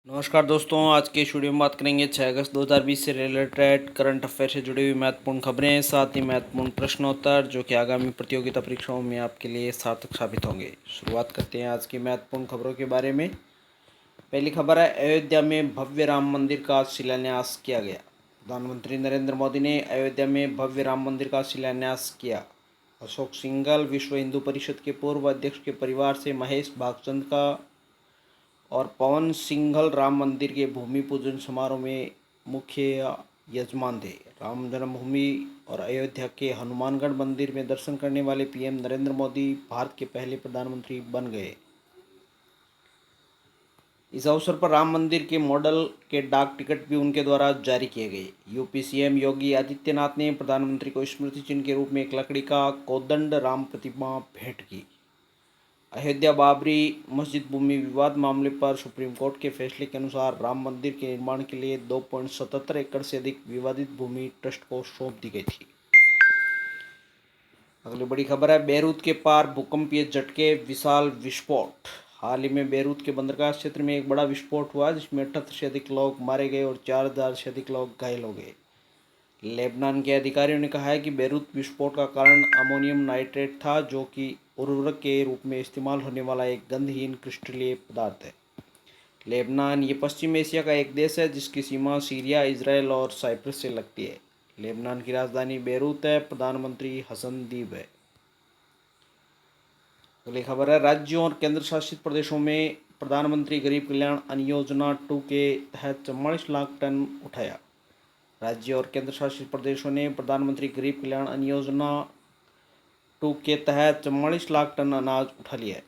नमस्कार दोस्तों, आज के स्टूडियो में बात करेंगे 6 अगस्त 2020 से रिलेटेड करंट अफेयर से जुड़ी हुई महत्वपूर्ण खबरें, साथ ही महत्वपूर्ण प्रश्नोत्तर जो कि आगामी प्रतियोगिता परीक्षाओं में आपके लिए सार्थक साबित होंगे। शुरुआत करते हैं आज की महत्वपूर्ण खबरों के बारे में। पहली खबर है, अयोध्या में भव्य राम मंदिर का शिलान्यास किया गया। प्रधानमंत्री नरेंद्र मोदी ने अयोध्या में भव्य राम मंदिर का शिलान्यास किया। अशोक सिंघल विश्व हिंदू परिषद के पूर्व अध्यक्ष के परिवार से महेश भागचंद का और पवन सिंघल राम मंदिर के भूमि पूजन समारोह में मुख्य यजमान थे। राम जन्मभूमि और अयोध्या के हनुमानगढ़ मंदिर में दर्शन करने वाले पीएम नरेंद्र मोदी भारत के पहले प्रधानमंत्री बन गए। इस अवसर पर राम मंदिर के मॉडल के डाक टिकट भी उनके द्वारा जारी किए गए। यूपी सीएम योगी आदित्यनाथ ने प्रधानमंत्री को स्मृति चिन्ह के रूप में एक लकड़ी का कोदंड राम प्रतिमा भेंट की। अयोध्या बाबरी मस्जिद भूमि विवाद मामले पर सुप्रीम कोर्ट के फैसले के अनुसार राम मंदिर के निर्माण के लिए 2.77 एकड़ से अधिक विवादित भूमि ट्रस्ट को सौंप दी गई थी। अगली बड़ी खबर है, बेरूत के पार भूकंपीय झटके, विशाल विस्फोट। हाल ही में बेरूत के बंदरगाह क्षेत्र में एक बड़ा विस्फोट हुआ जिसमें 78 से अधिक लोग मारे गए और 4000 से अधिक लोग घायल हो गए। लेबनान के अधिकारियों ने कहा है कि बेरूत विस्फोट का कारण अमोनियम नाइट्रेट था, जो कि उर्वरक के रूप में इस्तेमाल होने वाला एक गंधहीन क्रिस्टलीय पदार्थ है। लेबनान ये पश्चिम एशिया का एक देश है जिसकी सीमा सीरिया, इजराइल और साइप्रस से लगती है। लेबनान की राजधानी बेरूत है। प्रधानमंत्री हसन दीब है। अगली खबर है, राज्यों और केंद्र शासित प्रदेशों में प्रधानमंत्री गरीब कल्याण अन्न योजना 2 के तहत 44 लाख टन उठाया। राज्य और केंद्र शासित प्रदेशों ने प्रधानमंत्री गरीब कल्याण अन्न योजना 2 के तहत 44 लाख टन अनाज उठा लिया है।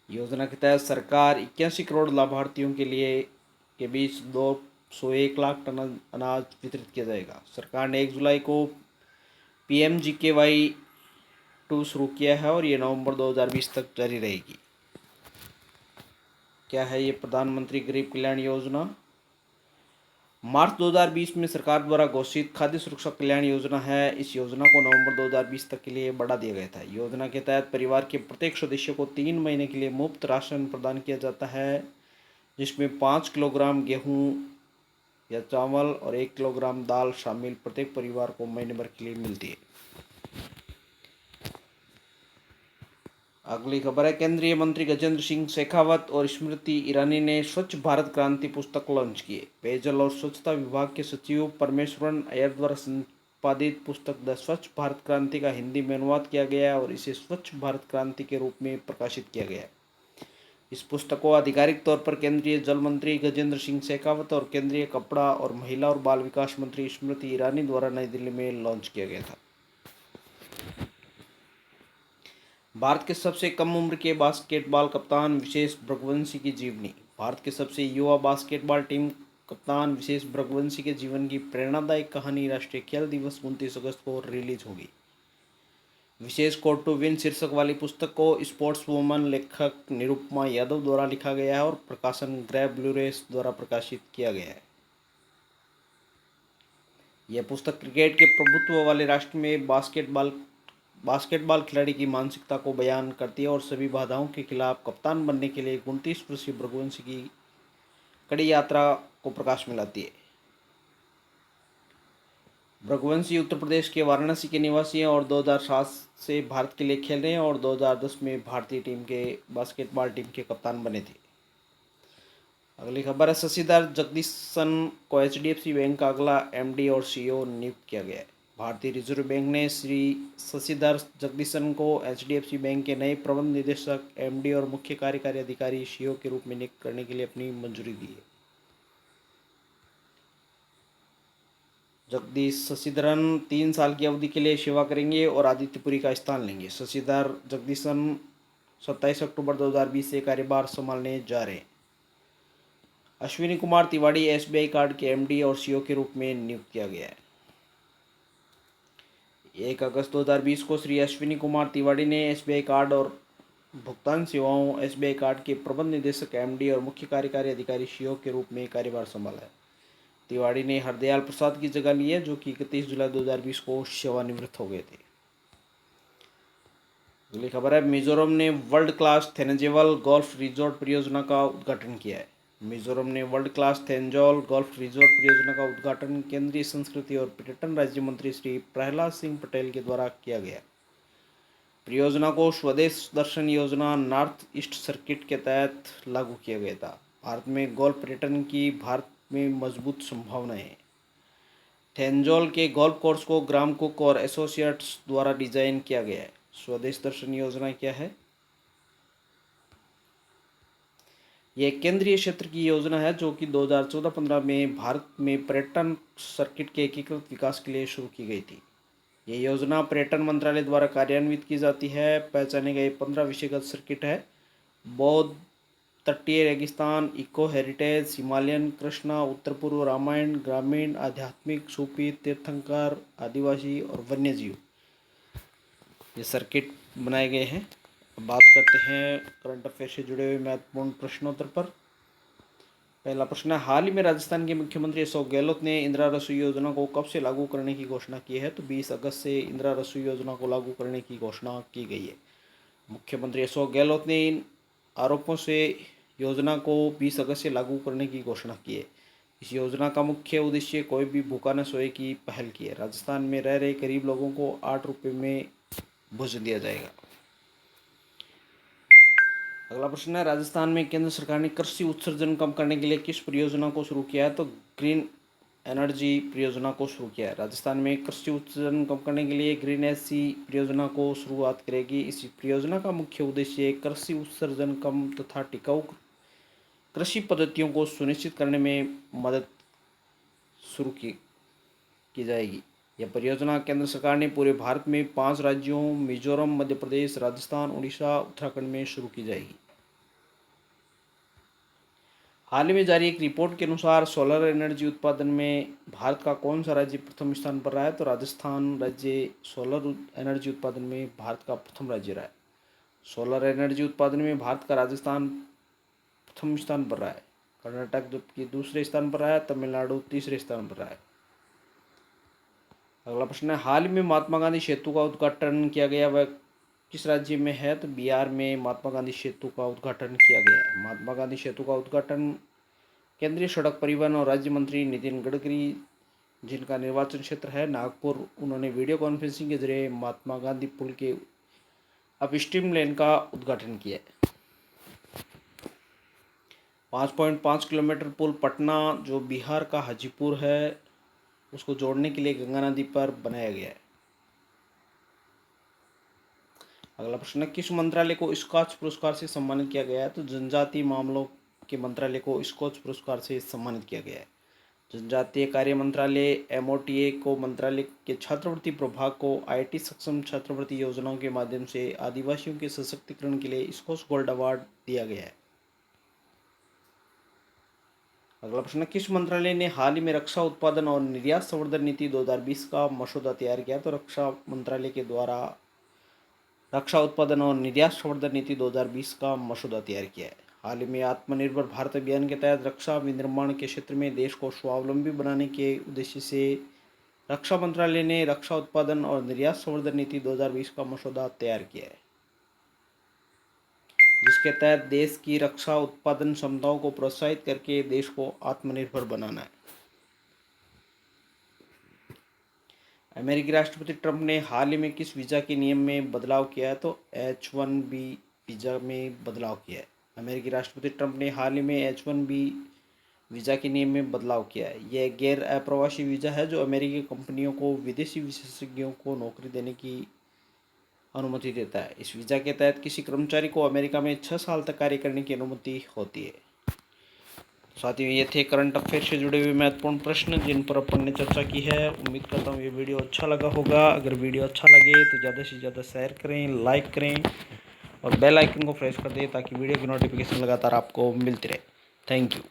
योजना के तहत सरकार 81 करोड़ लाभार्थियों के बीच 201 लाख टन अनाज वितरित किया जाएगा। सरकार ने 1 जुलाई को PMGKY 2 शुरू किया है और ये नवंबर 2020 तक जारी रहेगी। क्या है ये प्रधानमंत्री गरीब कल्याण योजना? मार्च 2020 में सरकार द्वारा घोषित खाद्य सुरक्षा कल्याण योजना है। इस योजना को नवंबर 2020 तक के लिए बढ़ा दिया गया था। योजना के तहत परिवार के प्रत्येक सदस्य को 3 महीने के लिए मुफ्त राशन प्रदान किया जाता है, जिसमें 5 किलोग्राम गेहूं या चावल और 1 किलोग्राम दाल शामिल प्रत्येक परिवार को महीने भर के लिए मिलती है। अगली खबर है, केंद्रीय मंत्री गजेंद्र सिंह शेखावत और स्मृति ईरानी ने स्वच्छ भारत क्रांति पुस्तक लॉन्च की। पेयजल और स्वच्छता विभाग के सचिव परमेश्वरन अय्यर द्वारा संपादित पुस्तक द स्वच्छ भारत क्रांति का हिंदी में अनुवाद किया गया और इसे स्वच्छ भारत क्रांति के रूप में प्रकाशित किया गया। इस पुस्तक को आधिकारिक तौर पर केंद्रीय जल मंत्री गजेंद्र सिंह शेखावत और केंद्रीय कपड़ा और महिला और बाल विकास मंत्री स्मृति ईरानी द्वारा नई दिल्ली में लॉन्च किया गया था। भारत के सबसे कम उम्र के बास्केटबॉल कप्तान विशेष भृगुवंशी की जीवनी। भारत के सबसे युवा बास्केटबॉल टीम कप्तान विशेष भृगुवंशी के जीवन की प्रेरणादायक कहानी राष्ट्रीय खेल दिवस 29 अगस्त को रिलीज होगी। विशेष कोड टू विन शीर्षक वाली पुस्तक को स्पोर्ट्स वुमन लेखक निरुपमा यादव द्वारा लिखा गया है और प्रकाशन ग्रे ब्लूरेस द्वारा प्रकाशित किया गया है। यह पुस्तक क्रिकेट के प्रभुत्व वाले राष्ट्र में बास्केटबॉल खिलाड़ी की मानसिकता को बयान करती है और सभी बाधाओं के खिलाफ कप्तान बनने के लिए 29 वर्षीय भृगुवंशी की कड़ी यात्रा को प्रकाश में लाती है। भृगुवंशी उत्तर प्रदेश के वाराणसी के निवासी हैं और 2007 से भारत के लिए खेल रहे हैं और 2010 में भारतीय टीम के बास्केटबॉल टीम के कप्तान बने थे। अगली खबर है, शशिधर जगदीशन को HDFC बैंक का अगला MD और CEO नियुक्त किया गया है। भारतीय रिजर्व बैंक ने श्री शशिधर जगदीशन को HDFC बैंक के नए प्रबंध निदेशक, MD और मुख्य कार्यकारी अधिकारी CEO के रूप में नियुक्त करने के लिए अपनी मंजूरी दी है। जगदीश शशिधरन 3 साल की अवधि के लिए सेवा करेंगे और आदित्यपुरी का स्थान लेंगे। शशिधर जगदीशन 27 अक्टूबर 2020 से कार्यभार संभालने जा रहे हैं। अश्विनी कुमार तिवाड़ी SBI कार्ड के MD और CEO के रूप में नियुक्त किया गया है। 1 अगस्त 2020 को श्री अश्विनी कुमार तिवाड़ी ने SBI कार्ड और भुगतान सेवाओं SBI कार्ड के प्रबंध निदेशक, MD और मुख्य कार्यकारी अधिकारी CEO के रूप में कार्यभार संभाला है। तिवाड़ी ने हरदयाल प्रसाद की जगह ली है, जो कि 31 जुलाई 2020 को सेवानिवृत्त हो गए थे। अगली खबर है, मिजोरम ने वर्ल्ड क्लास थेनजेवल गोल्फ रिजॉर्ट परियोजना का उद्घाटन किया है। मिजोरम ने वर्ल्ड क्लास थेंजोल गोल्फ रिजॉर्ट परियोजना का उद्घाटन केंद्रीय संस्कृति और पर्यटन राज्य मंत्री श्री प्रहलाद सिंह पटेल के द्वारा किया गया। परियोजना को स्वदेश दर्शन योजना नॉर्थ ईस्ट सर्किट के तहत लागू किया गया था। भारत में गोल्फ पर्यटन की भारत में मजबूत संभावनाएं हैं। थेंजोल के गोल्फ कोर्स को ग्राम कुक और एसोसिएट्स द्वारा डिजाइन किया गया है। स्वदेश दर्शन योजना क्या है? यह केंद्रीय क्षेत्र की योजना है जो कि 2014-15 में भारत में पर्यटन सर्किट के एकीकृत विकास के लिए शुरू की गई थी। यह योजना पर्यटन मंत्रालय द्वारा कार्यान्वित की जाती है। पहचाने गए 15 विषयगत सर्किट है: बौद्ध, तटीय रेगिस्तान, इको हेरिटेज, हिमालयन, कृष्णा, उत्तर पूर्व रामायण, ग्रामीण, आध्यात्मिक, सूफी, तीर्थंकर, आदिवासी और वन्यजीव। ये सर्किट बनाए गए हैं। अब बात करते हैं करंट अफेयर से जुड़े हुए महत्वपूर्ण प्रश्नोत्तर पर। पहला प्रश्न है, हाल ही में राजस्थान के मुख्यमंत्री अशोक गहलोत ने इंदिरा रसोई योजना को कब से लागू करने की घोषणा की है? तो 20 अगस्त से इंदिरा रसोई योजना को लागू करने की घोषणा की गई है। मुख्यमंत्री अशोक गहलोत ने इन आरोपों से योजना को 20 अगस्त से लागू करने की घोषणा की है। इस योजना का मुख्य उद्देश्य कोई भी भूखा न सोए की पहल की है। राजस्थान में रह रहे गरीब लोगों को 8 रुपये में भोजन दिया जाएगा। अगला प्रश्न है, राजस्थान में केंद्र सरकार ने कृषि उत्सर्जन कम करने के लिए किस परियोजना को शुरू किया है? तो ग्रीन एनर्जी परियोजना को शुरू किया है। राजस्थान में कृषि उत्सर्जन कम करने के लिए ग्रीन एनर्जी परियोजना को शुरुआत करेगी। इस परियोजना का मुख्य उद्देश्य कृषि उत्सर्जन कम तथा टिकाऊ कृषि पद्धतियों को सुनिश्चित करने में मदद शुरू की जाएगी। यह परियोजना केंद्र सरकार ने पूरे भारत में 5 राज्यों मिजोरम, मध्य प्रदेश, राजस्थान, उड़ीसा, उत्तराखंड में शुरू की जाएगी। हाल ही में जारी एक रिपोर्ट के अनुसार सोलर एनर्जी उत्पादन में भारत का कौन सा राज्य प्रथम स्थान पर रहा है? तो राजस्थान राज्य सोलर एनर्जी उत्पादन में भारत का प्रथम राज्य रहा है। सोलर एनर्जी उत्पादन में भारत का राजस्थान प्रथम स्थान पर रहा है। कर्नाटक जबकि दूसरे स्थान पर रहा है। तमिलनाडु तीसरे स्थान पर रहा है। अगला प्रश्न है, हाल ही में महात्मा गांधी सेतु का उद्घाटन किया गया वह किस राज्य में है? तो बिहार में महात्मा गांधी सेतु का उद्घाटन किया गया है। महात्मा गांधी सेतु का उद्घाटन केंद्रीय सड़क परिवहन और राज्य मंत्री नितिन गडकरी, जिनका निर्वाचन क्षेत्र है नागपुर, उन्होंने वीडियो कॉन्फ्रेंसिंग के जरिए महात्मा गांधी पुल के अपस्ट्रीम लेन का उद्घाटन किया है। 5.5 किलोमीटर पुल पटना, जो बिहार का हाजीपुर है, उसको जोड़ने के लिए गंगा नदी पर बनाया गया है। अगला प्रश्न, किस मंत्रालय को स्कॉच पुरस्कार से सम्मानित किया गया है? तो जनजातीय मामलों के मंत्रालय को स्कॉच पुरस्कार से सम्मानित किया गया है। जनजातीय कार्य मंत्रालय MOTA को मंत्रालय के छात्रवृत्ति प्रभाग को IIT सक्षम छात्रवृत्ति योजनाओं के माध्यम से आदिवासियों के सशक्तिकरण के लिए स्कॉच गोल्ड अवार्ड दिया गया है। अगला प्रश्न, किस मंत्रालय ने हाल ही में रक्षा उत्पादन और निर्यात संवर्धन नीति 2020 का मसौदा तैयार किया? तो रक्षा मंत्रालय के द्वारा रक्षा उत्पादन और निर्यात संवर्धन नीति 2020 का मसौदा तैयार किया है। हाल ही में आत्मनिर्भर भारत अभियान के तहत रक्षा विनिर्माण के क्षेत्र में देश को स्वावलंबी बनाने के उद्देश्य से रक्षा मंत्रालय ने रक्षा उत्पादन और निर्यात संवर्धन नीति 2020 का मसौदा तैयार किया है, जिसके तहत देश की रक्षा उत्पादन क्षमताओं को प्रोत्साहित करके देश को आत्मनिर्भर बनाना है। अमेरिकी राष्ट्रपति ट्रंप ने हाल ही में किस वीज़ा के नियम में बदलाव किया है? तो H-1B वीज़ा में बदलाव किया है। अमेरिकी राष्ट्रपति ट्रंप ने हाल ही में H-1B वीज़ा के नियम में बदलाव किया है। यह गैर अप्रवासी वीज़ा है जो अमेरिकी कंपनियों को विदेशी विशेषज्ञों को नौकरी देने की अनुमति देता है। इस वीज़ा के तहत किसी कर्मचारी को अमेरिका में 6 साल तक कार्य करने की अनुमति होती है। साथ ही ये थे करंट अफेयर से जुड़े हुए महत्वपूर्ण प्रश्न जिन पर अपन ने चर्चा की है। उम्मीद करता हूँ ये वीडियो अच्छा लगा होगा। अगर वीडियो अच्छा लगे तो ज़्यादा से ज़्यादा शेयर करें, लाइक करें और बेल आइकन को प्रेस कर दें ताकि वीडियो की नोटिफिकेशन लगातार आपको मिलती रहे। Thank you.